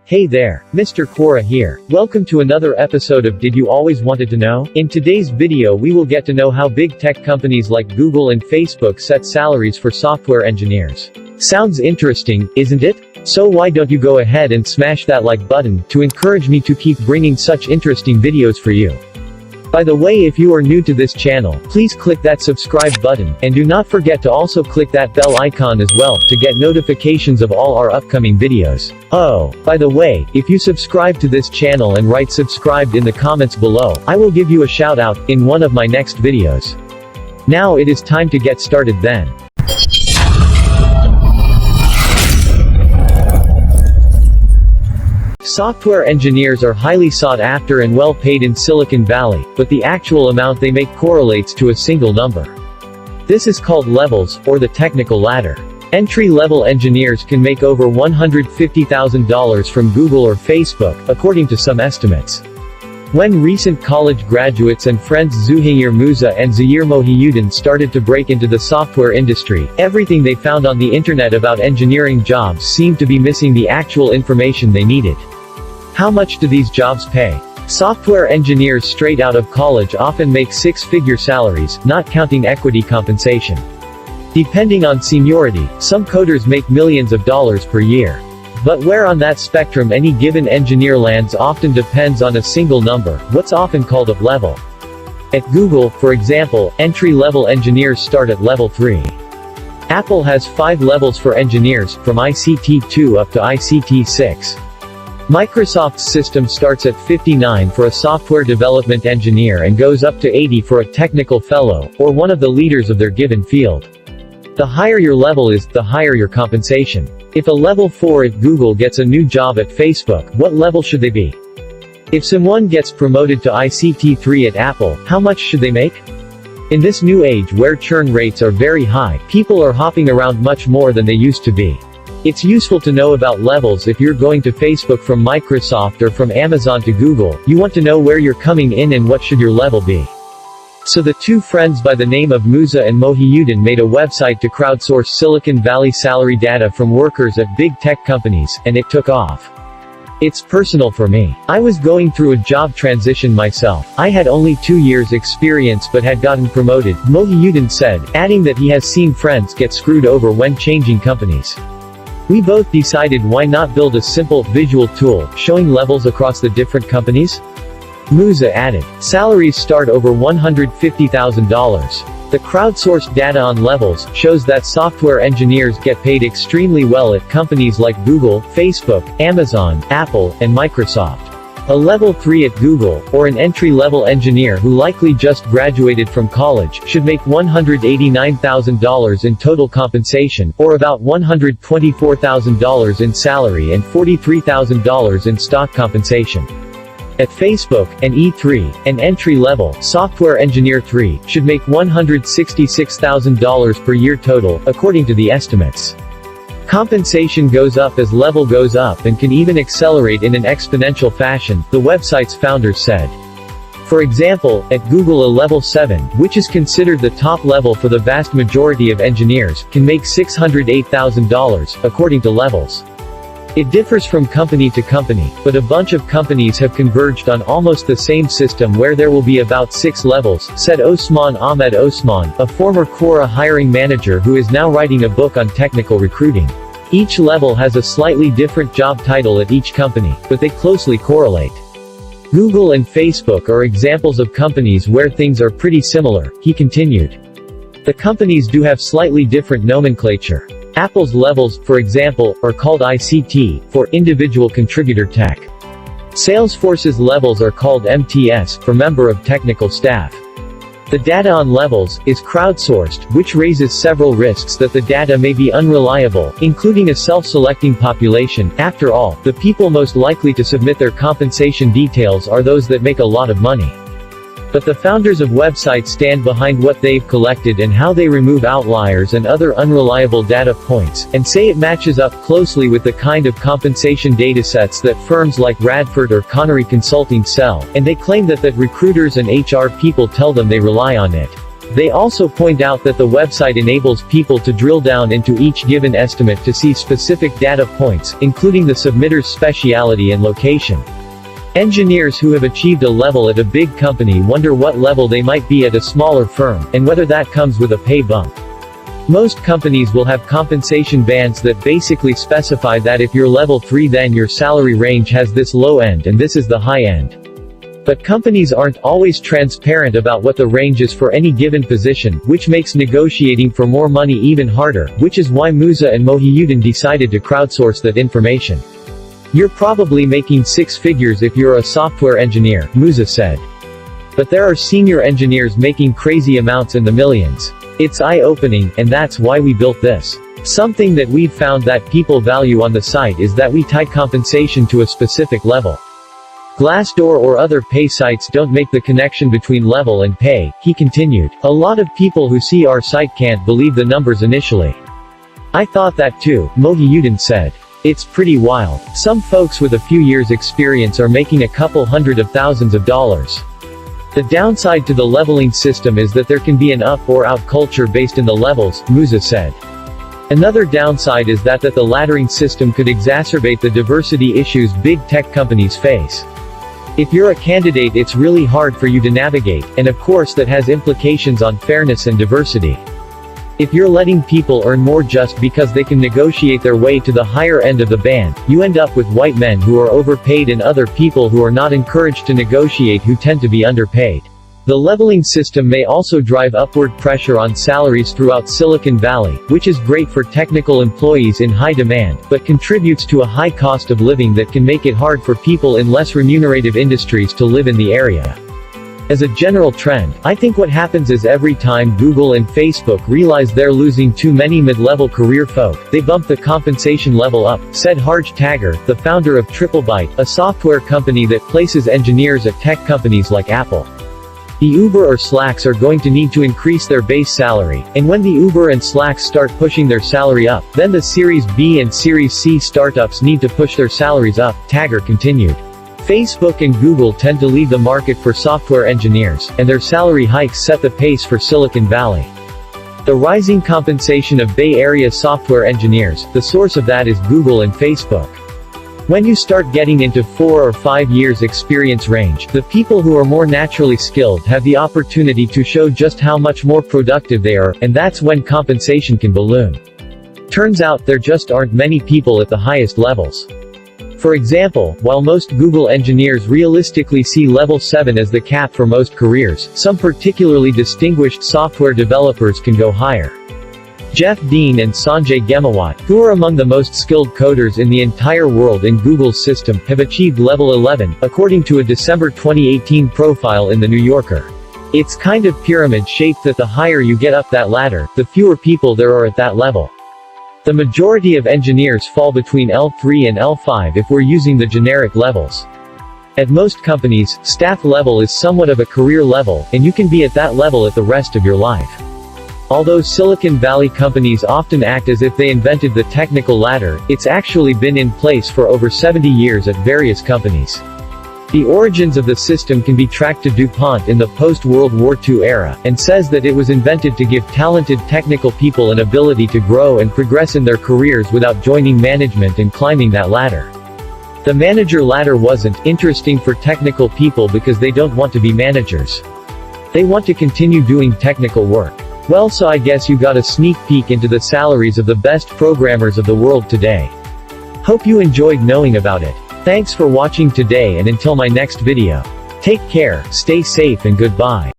Hey there, MrQuora here. Welcome to another episode of Did You Always Wanted to Know? In today's video we will get to know how big tech companies like Google and Facebook set salaries for software engineers. Sounds interesting, isn't it? So why don't you go ahead and smash that like button, to encourage me to keep bringing such interesting videos for you. By the way, if you are new to this channel, please click that subscribe button, and do not forget to also click that bell icon as well, to get notifications of all our upcoming videos. Oh, by the way, if you subscribe to this channel and write subscribed in the comments below, I will give you a shout out in one of my next videos. Now it is time to get started then. Software engineers are highly sought after and well paid in Silicon Valley, but the actual amount they make correlates to a single number. This is called levels, or the technical ladder. Entry-level engineers can make over $150,000 from Google or Facebook, according to some estimates. When recent college graduates and friends Zuhair Musa and Zahir Mohiuddin started to break into the software industry, everything they found on the internet about engineering jobs seemed to be missing the actual information they needed. How much do these jobs pay? Software engineers straight out of college often make six-figure salaries, not counting equity compensation. Depending on seniority, some coders make millions of dollars per year. But where on that spectrum any given engineer lands often depends on a single number, what's often called a level. At Google, for example, entry-level engineers start at level 3. Apple has 5 levels for engineers, from ICT 2 up to ICT 6. Microsoft's system starts at 59 for a software development engineer and goes up to 80 for a technical fellow, or one of the leaders of their given field. The higher your level is, the higher your compensation. If a level 4 at Google gets a new job at Facebook, what level should they be? If someone gets promoted to ICT 3 at Apple, how much should they make? In this new age where churn rates are very high, people are hopping around much more than they used to be. It's useful to know about levels if you're going to Facebook from Microsoft or from Amazon to Google. You want to know where you're coming in and what should your level be. So the two friends by the name of Musa and Mohiuddin made a website to crowdsource Silicon Valley salary data from workers at big tech companies, and it took off. It's personal for me. I was going through a job transition myself. I had only 2 years experience but had gotten promoted, Mohiuddin said, adding that he has seen friends get screwed over when changing companies. We both decided why not build a simple, visual tool, showing levels across the different companies? Musa added, salaries start over $150,000. The crowdsourced data on levels shows that software engineers get paid extremely well at companies like Google, Facebook, Amazon, Apple, and Microsoft. A level 3 at Google, or an entry-level engineer who likely just graduated from college, should make $189,000 in total compensation, or about $124,000 in salary and $43,000 in stock compensation. At Facebook, an E3, an entry-level, software engineer 3, should make $166,000 per year total, according to the estimates. Compensation goes up as level goes up and can even accelerate in an exponential fashion, the website's founders said. For example, at Google a level 7, which is considered the top level for the vast majority of engineers, can make $608,000, according to levels. It differs from company to company, but a bunch of companies have converged on almost the same system where there will be about 6 levels, said Osman Ahmed Osman, a former Quora hiring manager who is now writing a book on technical recruiting. Each level has a slightly different job title at each company, but they closely correlate. Google and Facebook are examples of companies where things are pretty similar, he continued. The companies do have slightly different nomenclature. Apple's levels, for example, are called ICT, for Individual Contributor Tech. Salesforce's levels are called MTS, for Member of Technical Staff. The data on levels is crowdsourced, which raises several risks that the data may be unreliable, including a self-selecting population. After all, the people most likely to submit their compensation details are those that make a lot of money. But the founders of websites stand behind what they've collected and how they remove outliers and other unreliable data points, and say it matches up closely with the kind of compensation datasets that firms like Radford or Connery Consulting sell, and they claim that recruiters and HR people tell them they rely on it. They also point out that the website enables people to drill down into each given estimate to see specific data points, including the submitter's specialty and location. Engineers who have achieved a level at a big company wonder what level they might be at a smaller firm, and whether that comes with a pay bump. Most companies will have compensation bands that basically specify that if you're level 3 then your salary range has this low end and this is the high end. But companies aren't always transparent about what the range is for any given position, which makes negotiating for more money even harder, which is why Musa and Mohiuddin decided to crowdsource that information. You're probably making 6 figures if you're a software engineer, Musa said. But there are senior engineers making crazy amounts in the millions. It's eye-opening, and that's why we built this. Something that we've found that people value on the site is that we tie compensation to a specific level. Glassdoor or other pay sites don't make the connection between level and pay, he continued. A lot of people who see our site can't believe the numbers initially. I thought that too, Mohiuddin said. It's pretty wild. Some folks with a few years experience are making a couple hundred of thousands of dollars. The downside to the leveling system is that there can be an up or out culture based in the levels, Musa said. Another downside is that the laddering system could exacerbate the diversity issues big tech companies face. If you're a candidate, it's really hard for you to navigate, and of course that has implications on fairness and diversity. If you're letting people earn more just because they can negotiate their way to the higher end of the band, you end up with white men who are overpaid and other people who are not encouraged to negotiate who tend to be underpaid. The leveling system may also drive upward pressure on salaries throughout Silicon Valley, which is great for technical employees in high demand, but contributes to a high cost of living that can make it hard for people in less remunerative industries to live in the area. As a general trend, I think what happens is every time Google and Facebook realize they're losing too many mid-level career folk, they bump the compensation level up, said Harj Tagore, the founder of TripleByte, a software company that places engineers at tech companies like Apple. The Uber or Slacks are going to need to increase their base salary, and when the Uber and Slacks start pushing their salary up, then the Series B and Series C startups need to push their salaries up, Tagore continued. Facebook and Google tend to lead the market for software engineers, and their salary hikes set the pace for Silicon Valley. The rising compensation of Bay Area software engineers, the source of that is Google and Facebook. When you start getting into 4 or 5 years experience range, the people who are more naturally skilled have the opportunity to show just how much more productive they are, and that's when compensation can balloon. Turns out there just aren't many people at the highest levels. For example, while most Google engineers realistically see level 7 as the cap for most careers, some particularly distinguished software developers can go higher. Jeff Dean and Sanjay Gemawat, who are among the most skilled coders in the entire world in Google's system, have achieved level 11, according to a December 2018 profile in The New Yorker. It's kind of pyramid-shaped that the higher you get up that ladder, the fewer people there are at that level. The majority of engineers fall between L3 and L5 if we're using the generic levels. At most companies, staff level is somewhat of a career level, and you can be at that level at the rest of your life. Although Silicon Valley companies often act as if they invented the technical ladder, it's actually been in place for over 70 years at various companies. The origins of the system can be tracked to DuPont in the post-World War II era, and says that it was invented to give talented technical people an ability to grow and progress in their careers without joining management and climbing that ladder. The manager ladder wasn't interesting for technical people because they don't want to be managers. They want to continue doing technical work. Well, so I guess you got a sneak peek into the salaries of the best programmers of the world today. Hope you enjoyed knowing about it. Thanks for watching today, and until my next video. Take care, stay safe, and goodbye.